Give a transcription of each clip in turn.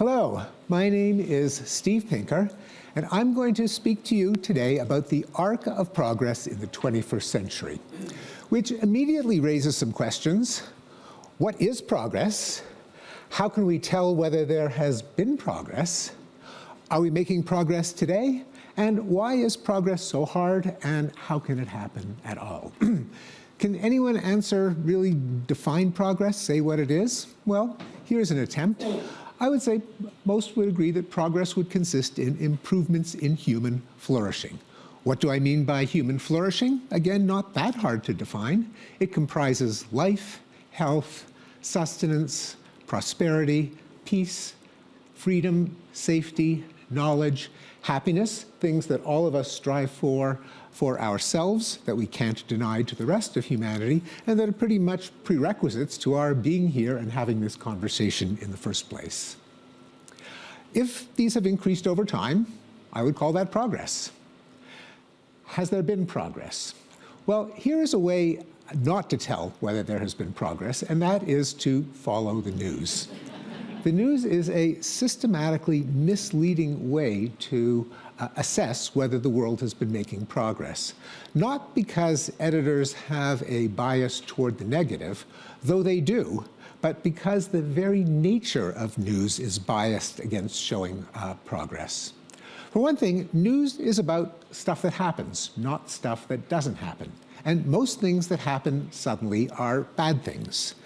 Hello, my name is Steve Pinker, and I'm going to speak to you today about the arc of progress in the 21st century, which immediately raises some questions. What is progress? How can we tell whether there has been progress? Are we making progress today? And why is progress so hard, and how can it happen at all? Can anyone really define progress, say what it is? Well, here's an attempt. I would say most would agree that progress would consist in improvements in human flourishing. What do I mean by human flourishing? Again, not that hard to define. It comprises life, health, sustenance, prosperity, peace, freedom, safety, knowledge, happiness, things that all of us strive for ourselves, that we can't deny to the rest of humanity, and that are pretty much prerequisites to our being here and having this conversation in the first place. If these have increased over time, I would call that progress. Has there been progress? Well, here is a way not to tell whether there has been progress, and that is to follow the news. The news is a systematically misleading way to assess whether the world has been making progress. Not because editors have a bias toward the negative, though they do, but because the very nature of news is biased against showing progress. For one thing, news is about stuff that happens, not stuff that doesn't happen. And most things that happen suddenly are bad things.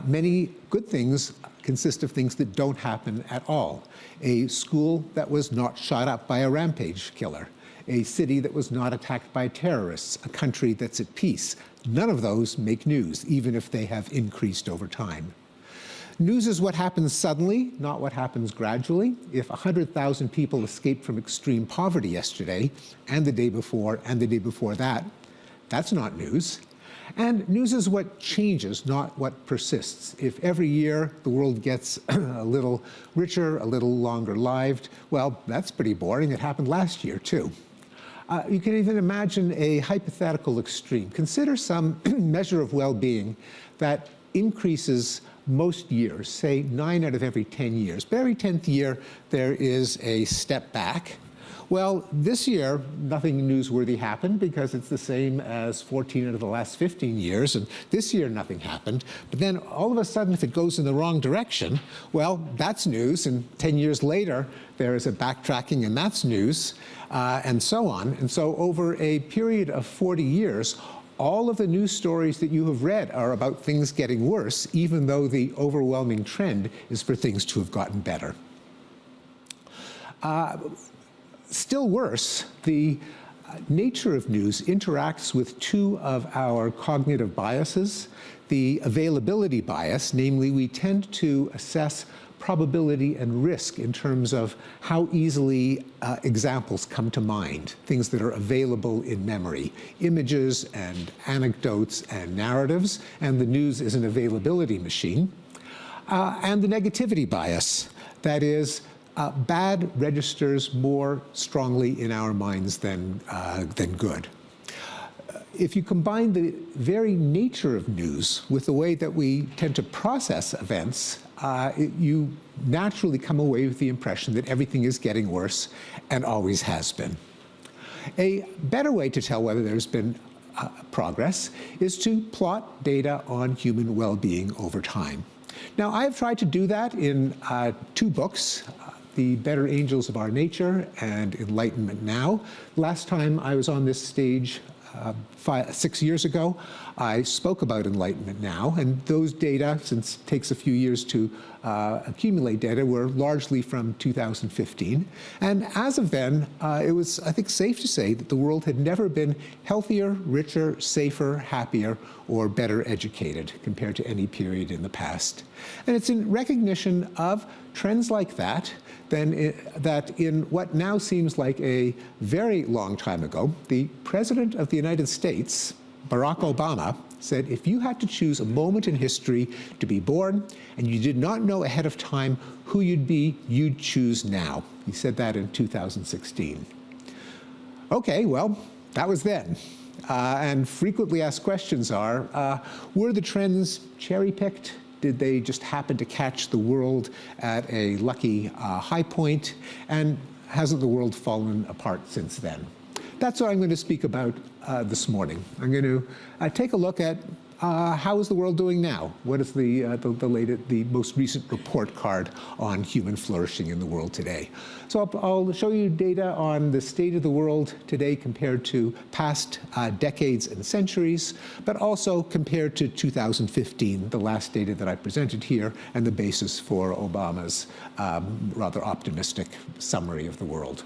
Many good things consist of things that don't happen at all. A school that was not shot up by a rampage killer. A city that was not attacked by terrorists. A country that's at peace. None of those make news, even if they have increased over time. News is what happens suddenly, not what happens gradually. If 100,000 people escaped from extreme poverty yesterday, and the day before, and the day before that, that's not news. And news is what changes, not what persists. If every year the world gets a little richer, a little longer lived, well, that's pretty boring. It happened last year, too. You can even imagine a hypothetical extreme. Consider some measure of well-being that increases most years, say 9 out of every 10 years. But every 10th year, there is a step back. Well, this year, nothing newsworthy happened because it's the same as 14 out of the last 15 years, and this year nothing happened. But then all of a sudden, if it goes in the wrong direction, well, that's news, and 10 years later, there is a backtracking, and that's news, and so on. And so over a period of 40 years, all of the news stories that you have read are about things getting worse, even though the overwhelming trend is for things to have gotten better. Still worse, the nature of news interacts with two of our cognitive biases. The availability bias, namely we tend to assess probability and risk in terms of how easily examples come to mind, things that are available in memory, images and anecdotes and narratives, and the news is an availability machine. And the negativity bias, that is, bad registers more strongly in our minds than good. If you combine the very nature of news with the way that we tend to process events, you naturally come away with the impression that everything is getting worse and always has been. A better way to tell whether there's been progress is to plot data on human well-being over time. Now, I've tried to do that in 2 books. The Better Angels of Our Nature and Enlightenment Now. Last time I was on this stage 6 years ago, I spoke about Enlightenment Now, and those data, since it takes a few years to accumulate data, were largely from 2015. And as of then, it was, I think, safe to say that the world had never been healthier, richer, safer, happier, or better educated compared to any period in the past. And it's in recognition of trends like that, that in what now seems like a very long time ago, the President of the United States, Barack Obama, said if you had to choose a moment in history to be born and you did not know ahead of time who you'd be, you'd choose now. He said that in 2016. Okay, well, that was then. And frequently asked questions are, were the trends cherry-picked, Did they just happen to catch the world at a lucky high point? And hasn't the world fallen apart since then? That's what I'm going to speak about this morning. I'm going to take a look at how is the world doing now? What is the most recent report card on human flourishing in the world today? So I'll show you data on the state of the world today compared to past decades and centuries, but also compared to 2015, the last data that I presented here, and the basis for Obama's rather optimistic summary of the world.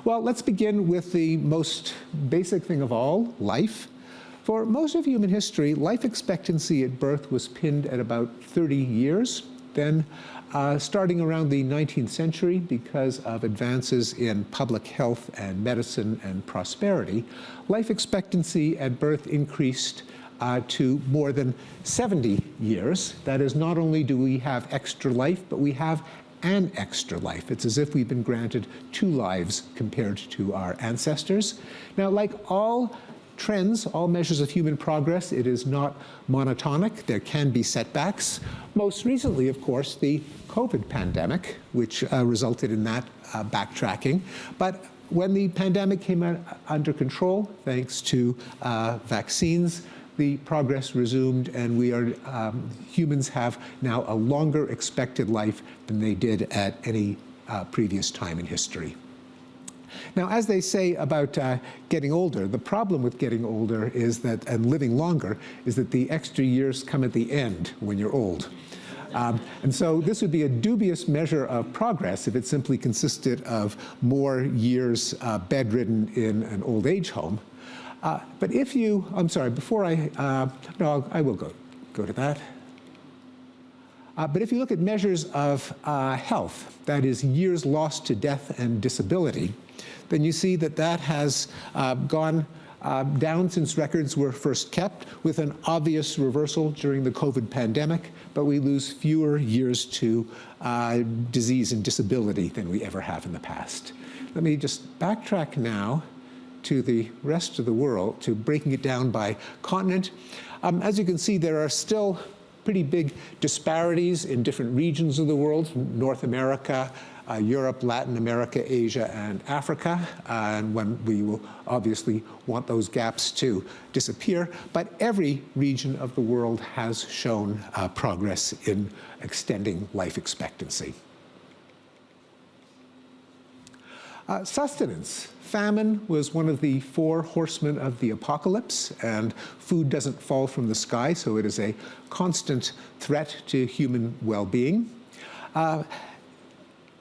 Well, let's begin with the most basic thing of all, life. For most of human history, life expectancy at birth was pinned at about 30 years. Then, starting around the 19th century, because of advances in public health and medicine and prosperity, life expectancy at birth increased to more than 70 years. That is, not only do we have extra life, but we have an extra life. It's as if we've been granted 2 lives compared to our ancestors. Now, like all trends, all measures of human progress, it is not monotonic. There can be setbacks. Most recently, of course, the COVID pandemic, which resulted in that backtracking. But when the pandemic came under control, thanks to vaccines, the progress resumed, and humans have now a longer expected life than they did at any previous time in history. Now, as they say about getting older, the problem with getting older is that, and living longer, is that the extra years come at the end when you're old. And so this would be a dubious measure of progress if it simply consisted of more years bedridden in an old age home. But if you, I'm sorry, before no, I will go to that. But if you look at measures of health, that is years lost to death and disability, then you see that that has gone down since records were first kept, with an obvious reversal during the COVID pandemic, but we lose fewer years to disease and disability than we ever have in the past. Let me just backtrack now to the rest of the world, to breaking it down by continent. As you can see, there are still pretty big disparities in different regions of the world: North America, Europe, Latin America, Asia, and Africa. And when we will obviously want those gaps to disappear. But every region of the world has shown progress in extending life expectancy. Sustenance. Famine was one of the 4 horsemen of the apocalypse, and food doesn't fall from the sky, so it is a constant threat to human well-being.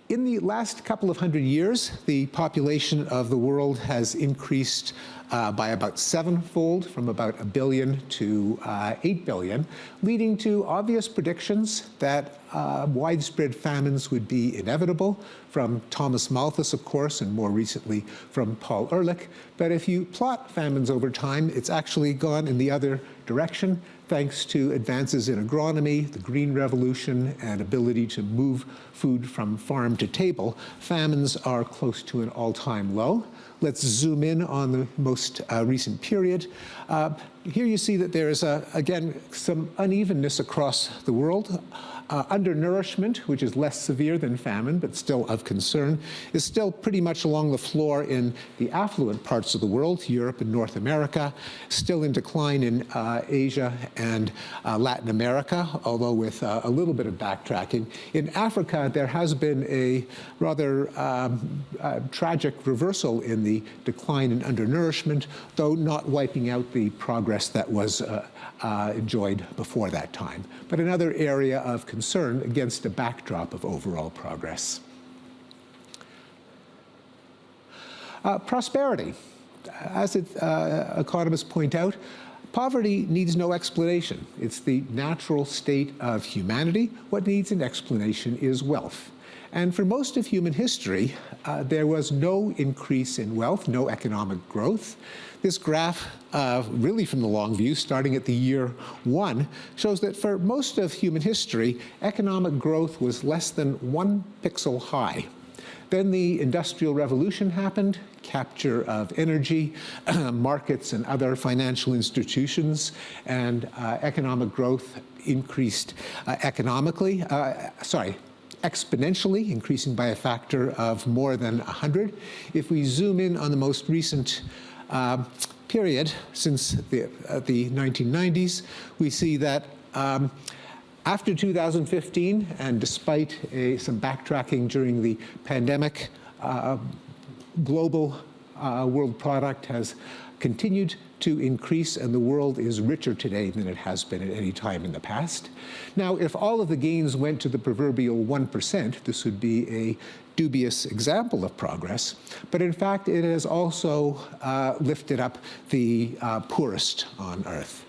In the last couple of hundred years, the population of the world has increased by about 7-fold, from about 1 billion to 8 billion, leading to obvious predictions that widespread famines would be inevitable, from Thomas Malthus, of course, and more recently from Paul Ehrlich. But if you plot famines over time, it's actually gone in the other direction, thanks to advances in agronomy, the Green Revolution, and ability to move food from farm to table. Famines are close to an all-time low. Let's zoom in on the most recent period. Here you see that there is, again, some unevenness across the world. Undernourishment, which is less severe than famine, but still of concern, is still pretty much along the floor in the affluent parts of the world, Europe and North America, still in decline in Asia and Latin America, although with a little bit of backtracking. In Africa, there has been a rather tragic reversal in the decline in undernourishment, though not wiping out the progress that was enjoyed before that time. But another area of concern against a backdrop of overall progress. Prosperity. As economists point out, poverty needs no explanation. It's the natural state of humanity. What needs an explanation is wealth. And for most of human history, there was no increase in wealth, no economic growth. This graph, really from the long view, starting at the year 1, shows that for most of human history, economic growth was less than 1 pixel high. Then the Industrial Revolution happened, capture of energy, markets and other financial institutions, and economic growth increased exponentially, increasing by a factor of more than 100. If we zoom in on the most recent period, since the 1990s, we see that after 2015, and despite some backtracking during the pandemic, global world product has continued to increase, and the world is richer today than it has been at any time in the past. Now, if all of the gains went to the proverbial 1%, this would be a dubious example of progress, but in fact, it has also lifted up the poorest on Earth.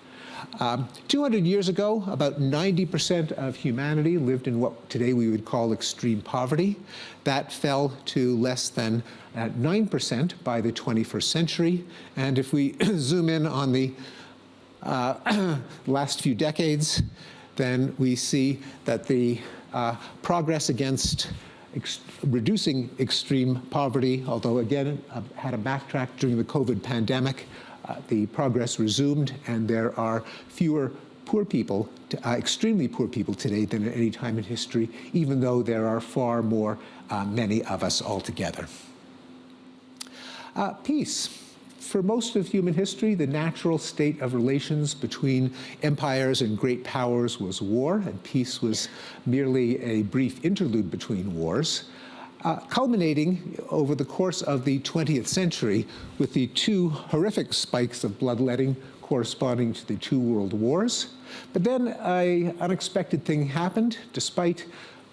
200 years ago, about 90% of humanity lived in what today we would call extreme poverty. That fell to less than 9% by the 21st century. And if we zoom in on the last few decades, then we see that the progress against reducing extreme poverty, although again had a backtrack during the COVID pandemic, the progress resumed, and there are fewer poor people, extremely poor people today than at any time in history, even though there are far more, many of us altogether. Peace. For most of human history, the natural state of relations between empires and great powers was war, and peace was merely a brief interlude between wars. Culminating over the course of the 20th century with the two horrific spikes of bloodletting corresponding to the two world wars. But then an unexpected thing happened, despite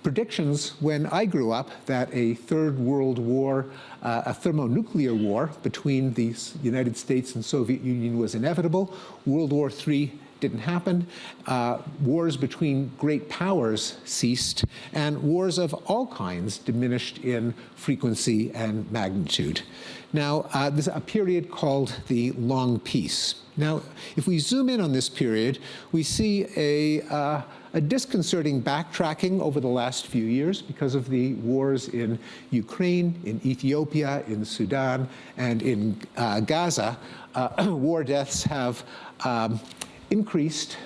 predictions when I grew up that a third world war, a thermonuclear war between the United States and Soviet Union was inevitable. World War III didn't happen. Wars between great powers ceased, and wars of all kinds diminished in frequency and magnitude. Now, there's a period called the Long Peace. Now, if we zoom in on this period, we see a disconcerting backtracking over the last few years because of the wars in Ukraine, in Ethiopia, in Sudan, and in Gaza. War deaths have increased.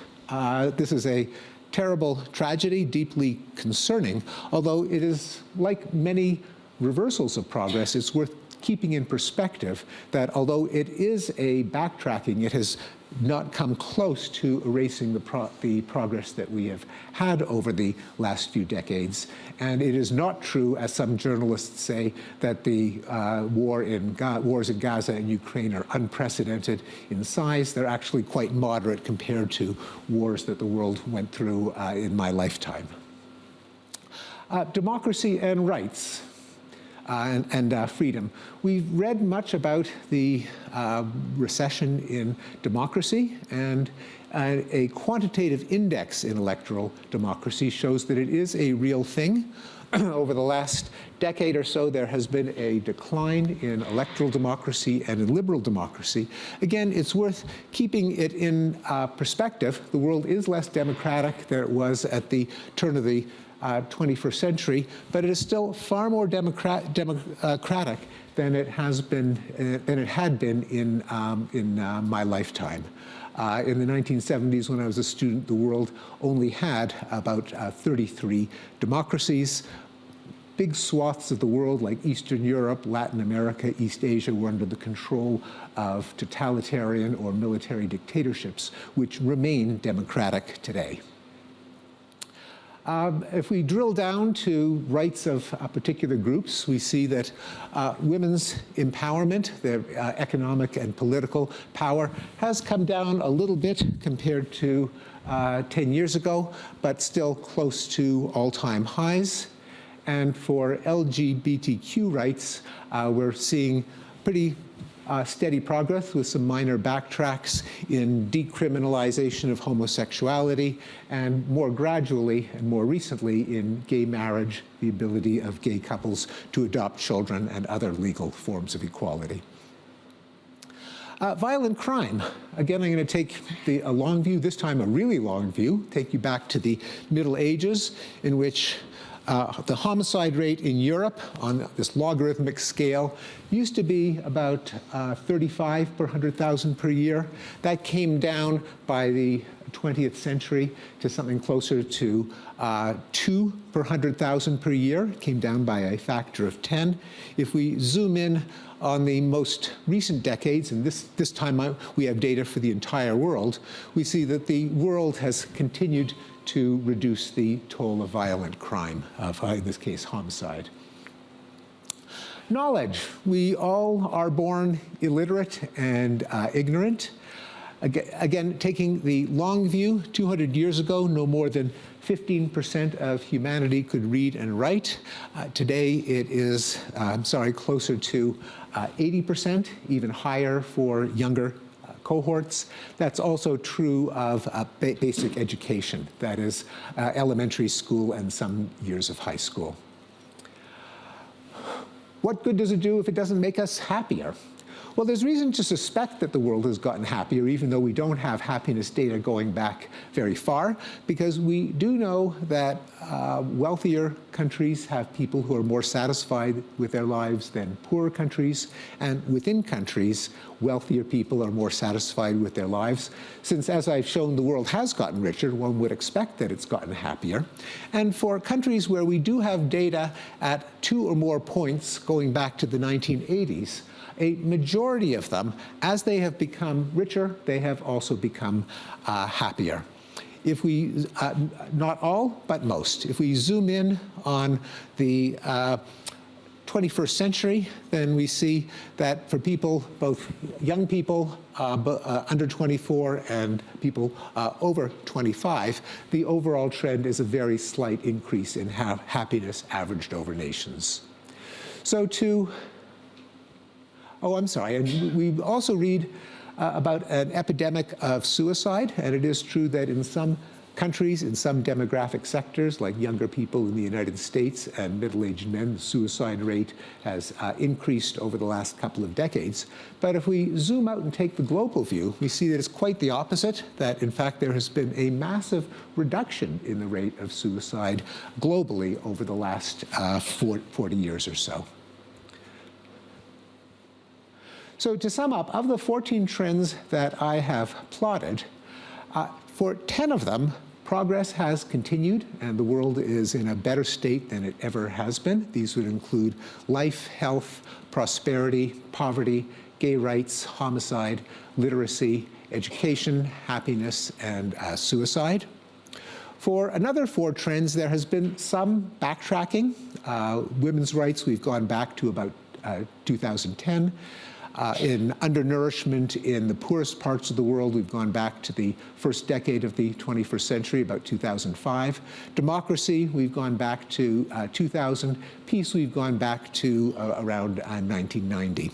This is a terrible tragedy, deeply concerning, although it is like many reversals of progress, it's worth keeping in perspective that although it is a backtracking, it has not come close to erasing the progress that we have had over the last few decades. And it is not true, as some journalists say, that the wars in Gaza and Ukraine are unprecedented in size. They're actually quite moderate compared to wars that the world went through in my lifetime. Democracy and rights. And freedom. We've read much about the recession in democracy, and a quantitative index in electoral democracy shows that it is a real thing. Over the last decade or so, there has been a decline in electoral democracy and in liberal democracy. Again, it's worth keeping it in perspective. The world is less democratic than it was at the turn of the 21st century, but it is still far more democratic than it had been in my lifetime. In the 1970s, when I was a student, the world only had about 33 democracies. Big swaths of the world, like Eastern Europe, Latin America, East Asia, were under the control of totalitarian or military dictatorships, which remain democratic today. If we drill down to rights of particular groups, we see that women's empowerment, their economic and political power, has come down a little bit compared to 10 years ago, but still close to all-time highs. And for LGBTQ rights, we're seeing pretty steady progress with some minor backtracks in decriminalization of homosexuality, and more gradually and more recently in gay marriage, the ability of gay couples to adopt children and other legal forms of equality. Violent crime. Again, I'm going to take a long view, this time a really long view, take you back to the Middle Ages, in which The homicide rate in Europe on this logarithmic scale used to be about 35 per 100,000 per year. That came down by the 20th century to something closer to 2 per 100,000 per year. It came down by a factor of 10. If we zoom in on the most recent decades, and this time we have data for the entire world, we see that the world has continued to reduce the toll of violent crime, in this case, homicide. Knowledge. We all are born illiterate and ignorant. Again, taking the long view, 200 years ago, no more than 15% of humanity could read and write. Today, it is, closer to 80%, even higher for younger cohorts. That's also true of basic education, that is, elementary school and some years of high school. What good does it do if it doesn't make us happier? Well, there's reason to suspect that the world has gotten happier, even though we don't have happiness data going back very far, because we do know that wealthier countries have people who are more satisfied with their lives than poorer countries, and within countries, wealthier people are more satisfied with their lives. Since, as I've shown, the world has gotten richer, one would expect that it's gotten happier. And for countries where we do have data at 2 or more points going back to the 1980s, a majority of them, as they have become richer, they have also become happier. If we, not all, but most, if we zoom in on the 21st century, then we see that for people, both young people under 24 and people over 25, the overall trend is a very slight increase in happiness averaged over nations. So and we also read about an epidemic of suicide, and it is true that in some countries, in some demographic sectors, like younger people in the United States and middle-aged men, the suicide rate has increased over the last couple of decades. But if we zoom out and take the global view, we see that it's quite the opposite, that in fact there has been a massive reduction in the rate of suicide globally over the last 40 years or so. So to sum up, of the 14 trends that I have plotted, for 10 of them, progress has continued, and the world is in a better state than it ever has been. These would include life, health, prosperity, poverty, gay rights, homicide, literacy, education, happiness, and suicide. For another 4 trends, there has been some backtracking. Women's rights, we've gone back to about 2010. In undernourishment in the poorest parts of the world, we've gone back to the first decade of the 21st century, about 2005. Democracy, we've gone back to 2000. Peace, we've gone back to around 1990.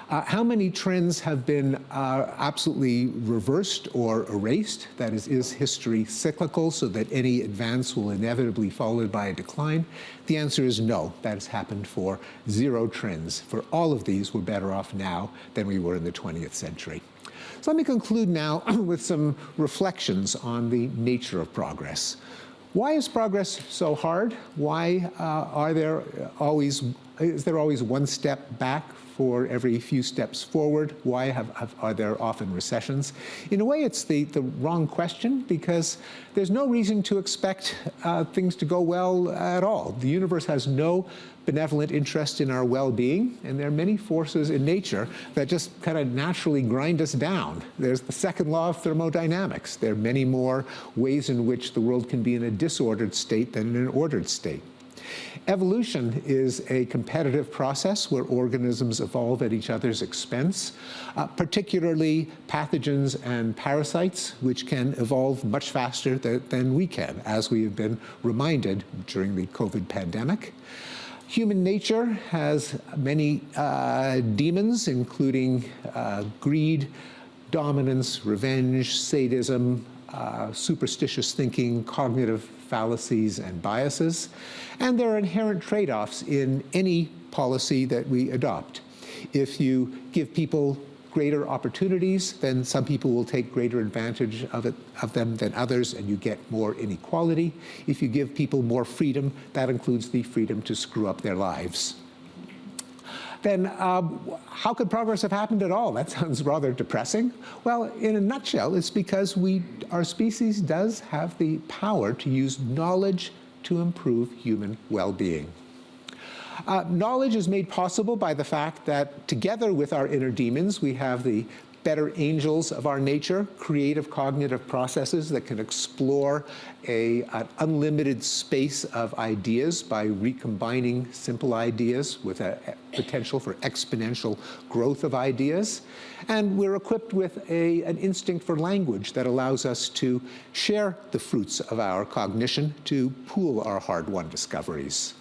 How many trends have been absolutely reversed or erased? That is history cyclical, so that any advance will inevitably be followed by a decline? The answer is no. That has happened for 0 trends. For all of these, we're better off now than we were in the 20th century. So let me conclude now with some reflections on the nature of progress. Why is progress so hard? Why is there always one step back for every few steps forward? Why are there often recessions? In a way, it's the wrong question, because there's no reason to expect things to go well at all. The universe has no benevolent interest in our well-being, and there are many forces in nature that just kind of naturally grind us down. There's the second law of thermodynamics. There are many more ways in which the world can be in a disordered state than in an ordered state. Evolution is a competitive process where organisms evolve at each other's expense, particularly pathogens and parasites, which can evolve much faster than we can, as we have been reminded during the COVID pandemic. Human nature has many demons, including greed, dominance, revenge, sadism, superstitious thinking, cognitive fallacies, and biases. And there are inherent trade-offs in any policy that we adopt. If you give people greater opportunities, then some people will take greater advantage of them than others, and you get more inequality. If you give people more freedom, that includes the freedom to screw up their lives. Then how could progress have happened at all? That sounds rather depressing. Well, in a nutshell, it's because our species does have the power to use knowledge to improve human well-being. Knowledge is made possible by the fact that together with our inner demons, we have the better angels of our nature, creative cognitive processes that can explore an unlimited space of ideas by recombining simple ideas with a potential for exponential growth of ideas. And we're equipped with an instinct for language that allows us to share the fruits of our cognition, to pool our hard-won discoveries.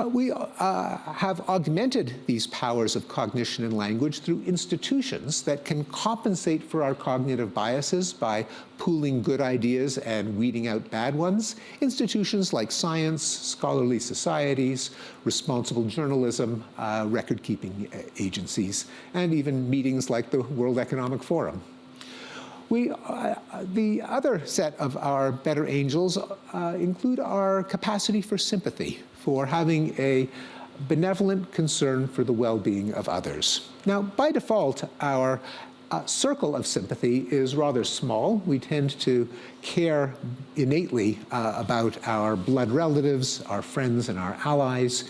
We have augmented these powers of cognition and language through institutions that can compensate for our cognitive biases by pooling good ideas and weeding out bad ones. Institutions like science, scholarly societies, responsible journalism, record-keeping agencies, and even meetings like the World Economic Forum. The other set of our better angels include our capacity for sympathy, for having a benevolent concern for the well-being of others. Now, by default, our circle of sympathy is rather small. We tend to care innately about our blood relatives, our friends and our allies,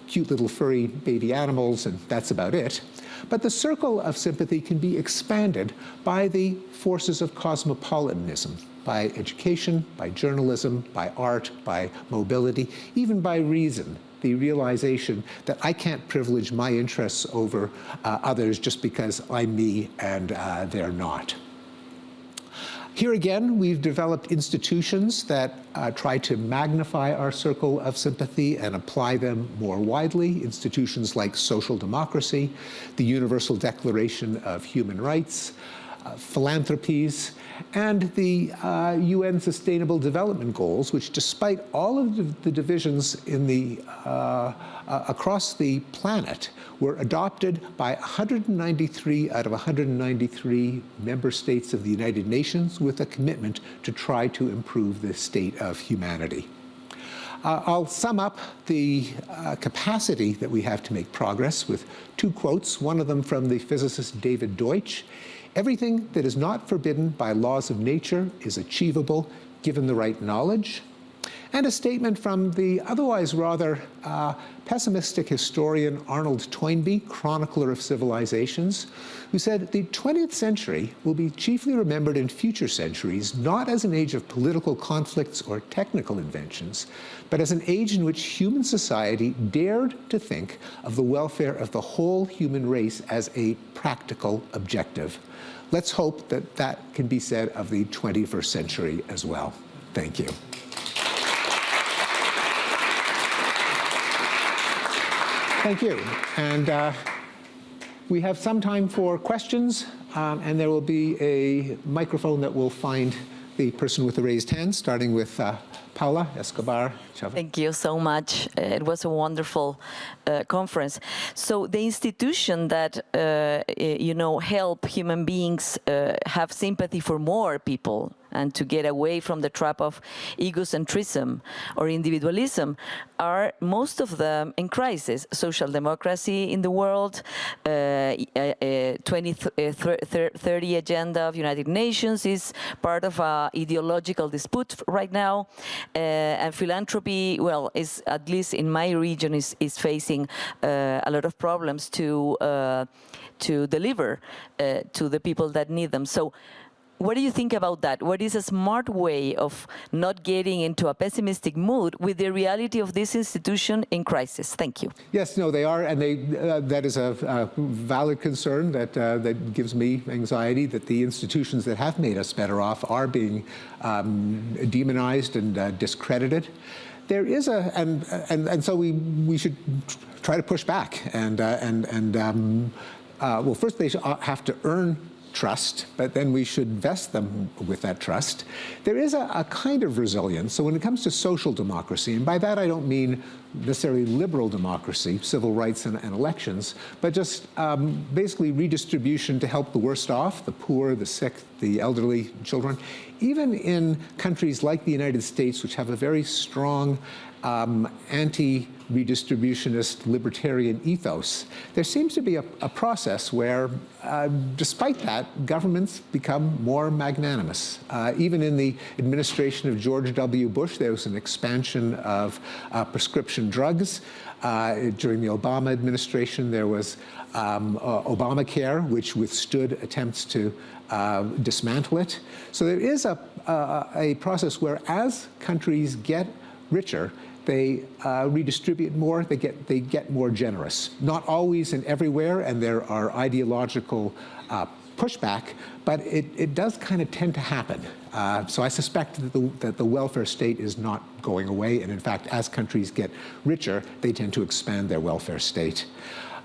cute little furry baby animals, and that's about it. But the circle of sympathy can be expanded by the forces of cosmopolitanism, by education, by journalism, by art, by mobility, even by reason, the realization that I can't privilege my interests over others just because I'm me and they're not. Here again, we've developed institutions that try to magnify our circle of sympathy and apply them more widely. Institutions like social democracy, the Universal Declaration of Human Rights, philanthropies, and the UN Sustainable Development Goals, which despite all of the divisions in across the planet, were adopted by 193 out of 193 member states of the United Nations with a commitment to try to improve the state of humanity. I'll sum up the capacity that we have to make progress with two quotes, one of them from the physicist David Deutsch. Everything that is not forbidden by laws of nature is achievable given the right knowledge. And a statement from the otherwise rather pessimistic historian Arnold Toynbee, chronicler of civilizations, who said the 20th century will be chiefly remembered in future centuries not as an age of political conflicts or technical inventions, but as an age in which human society dared to think of the welfare of the whole human race as a practical objective. Let's hope that that can be said of the 21st century as well. Thank you. Thank you. And we have some time for questions, and there will be a microphone that will find the person with the raised hand, starting with Paula Escobar. Thank you so much. It was a wonderful conference. So the institution that, help human beings have sympathy for more people and to get away from the trap of egocentrism or individualism are most of them in crisis. Social democracy in the world, 2030 agenda of United Nations is part of an ideological dispute right now, and philanthropy, well, is at least in my region is facing a lot of problems to deliver to the people that need them. So what do you think about that? What is a smart way of not getting into a pessimistic mood with the reality of this institution in crisis? Thank you. Yes, no, they are, and that is a valid concern that gives me anxiety, that the institutions that have made us better off are being demonized and discredited. There is and so we should try to push back, well, first they have to earn trust, but then we should vest them with that trust. There is a kind of resilience. So when it comes to social democracy, and by that I don't mean necessarily liberal democracy, civil rights and elections, but just basically redistribution to help the worst off, the poor, the sick, the elderly, children. Even in countries like the United States, which have a very strong anti-redistributionist libertarian ethos, there seems to be a process where, despite that, governments become more magnanimous. Even in the administration of George W. Bush, there was an expansion of prescription drugs. During the Obama administration, there was Obamacare, which withstood attempts to dismantle it. So there is a process where, as countries get richer, they redistribute more, they get more generous. Not always and everywhere, and there are ideological pushback, but it does kind of tend to happen. So I suspect that the welfare state is not going away, and in fact, as countries get richer, they tend to expand their welfare state.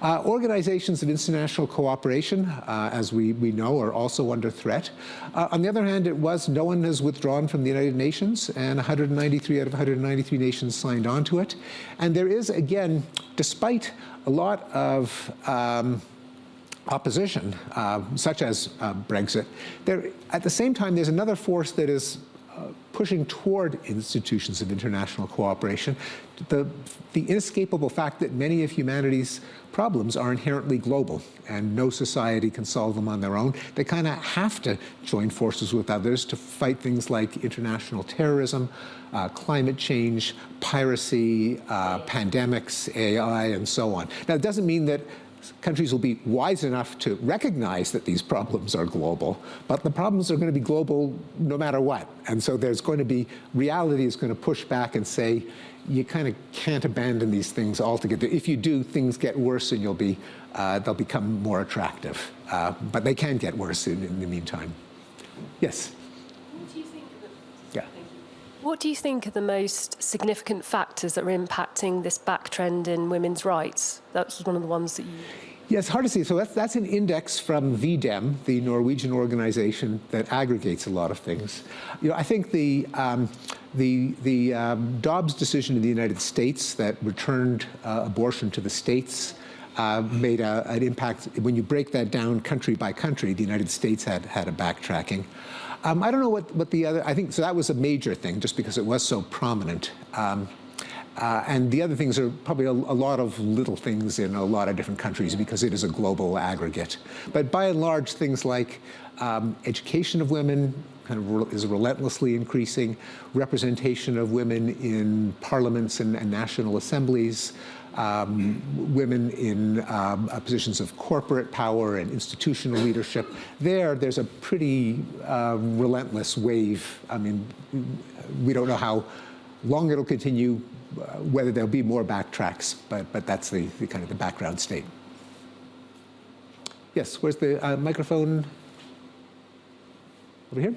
Organizations of international cooperation, as we know, are also under threat. On the other hand, no one has withdrawn from the United Nations, and 193 out of 193 nations signed on to it. And there is, again, despite a lot of opposition, such as Brexit, at the same time, there's another force that is pushing toward institutions of international cooperation, the inescapable fact that many of humanity's problems are inherently global, and no society can solve them on their own. They kind of have to join forces with others to fight things like international terrorism, climate change, piracy, pandemics, AI, and so on. Now, it doesn't mean that countries will be wise enough to recognize that these problems are global, but the problems are going to be global no matter what. And so there's going to be, reality is going to push back and say, you kind of can't abandon these things altogether. If you do, things get worse and they'll become more attractive. But they can get worse in the meantime. Yes? What do you think are Yeah. What do you think are the most significant factors that are impacting this backtrend in women's rights? That was one of the ones that you... Yeah, it's hard to see. So that's an index from VDEM, the Norwegian organization that aggregates a lot of things. I think the Dobbs decision in the United States that returned abortion to the states made an impact. When you break that down country by country, the United States had a backtracking. I don't know what the other, I think, so that was a major thing just because it was so prominent. And the other things are probably a lot of little things in a lot of different countries because it is a global aggregate. But by and large, things like education of women is relentlessly increasing, representation of women in parliaments and national assemblies, women in positions of corporate power and institutional leadership. There's a pretty relentless wave. I mean, we don't know how long it'll continue, whether there'll be more backtracks, but that's the kind of the background state. Yes, where's the microphone? Over here?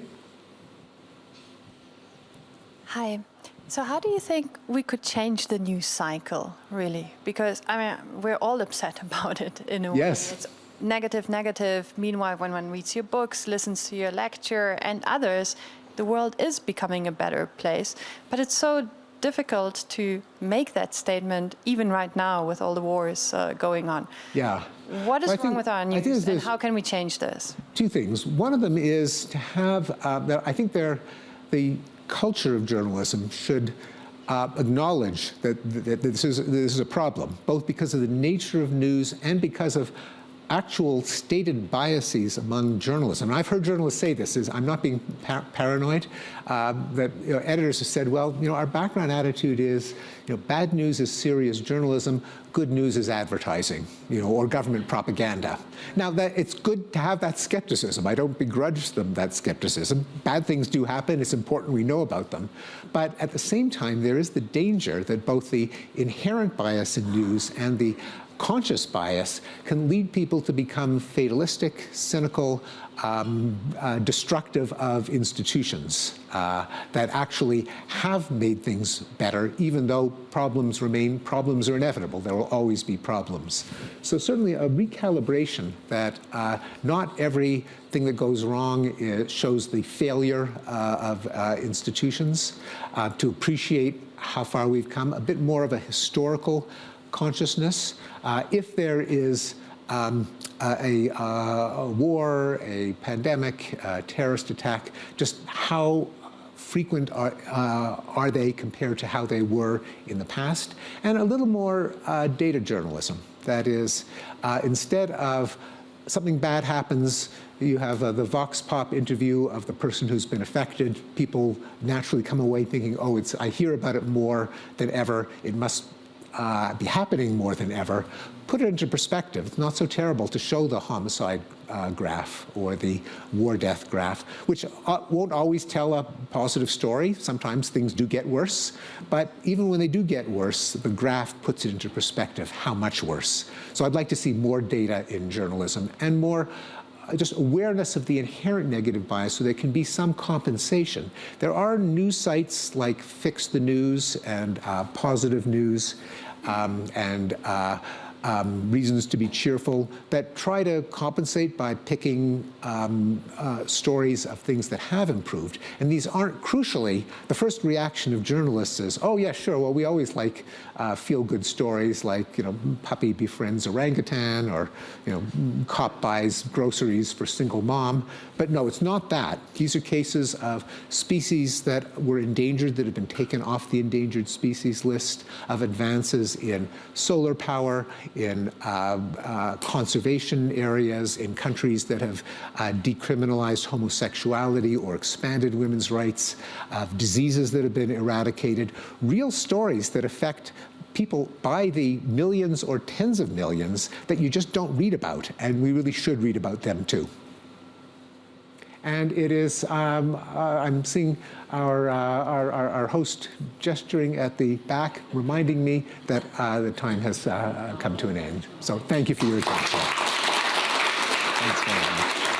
Hi. So how do you think we could change the news cycle, really? Because, I mean, we're all upset about it in a way. Yes. It's negative, negative. Meanwhile, when one reads your books, listens to your lecture and others, the world is becoming a better place. But it's so difficult to make that statement even right now with all the wars going on. Yeah. What is wrong with our news and how can we change this? Two things. One of them is to have, I think the culture of journalism should acknowledge that this is a problem, both because of the nature of news and because of actual stated biases among journalists. And I've heard journalists say this, I'm not being paranoid, that editors have said, well, our background attitude is, bad news is serious journalism, good news is advertising, or government propaganda. Now, it's good to have that skepticism. I don't begrudge them that skepticism. Bad things do happen. It's important we know about them. But at the same time, there is the danger that both the inherent bias in news and the conscious bias can lead people to become fatalistic, cynical, destructive of institutions that actually have made things better, even though problems remain. Problems are inevitable. There will always be problems. So certainly a recalibration that not everything that goes wrong shows the failure of institutions, to appreciate how far we've come, a bit more of a historical consciousness. If there is a war, a pandemic, a terrorist attack, just how frequent are they compared to how they were in the past? And a little more data journalism. That is, instead of something bad happens, you have the Vox Pop interview of the person who's been affected. People naturally come away thinking, oh, I hear about it more than ever. It must be happening more than ever. Put it into perspective. It's not so terrible to show the homicide graph or the war death graph, which won't always tell a positive story. Sometimes things do get worse. But even when they do get worse, the graph puts it into perspective how much worse. So I'd like to see more data in journalism and more just awareness of the inherent negative bias so there can be some compensation. There are news sites like Fix the News and Positive News and Reasons to be Cheerful that try to compensate by picking stories of things that have improved. And these aren't, crucially, the first reaction of journalists is, oh yeah, sure, well, we always like feel-good stories like, puppy befriends orangutan, or, cop buys groceries for single mom. But no, it's not that. These are cases of species that were endangered that have been taken off the endangered species list, of advances in solar power, in conservation areas, in countries that have decriminalized homosexuality or expanded women's rights, of diseases that have been eradicated, real stories that affect people by the millions or tens of millions that you just don't read about, and we really should read about them too. And it is, I'm seeing our host gesturing at the back, reminding me that the time has come to an end. So thank you for your attention. Thanks very much.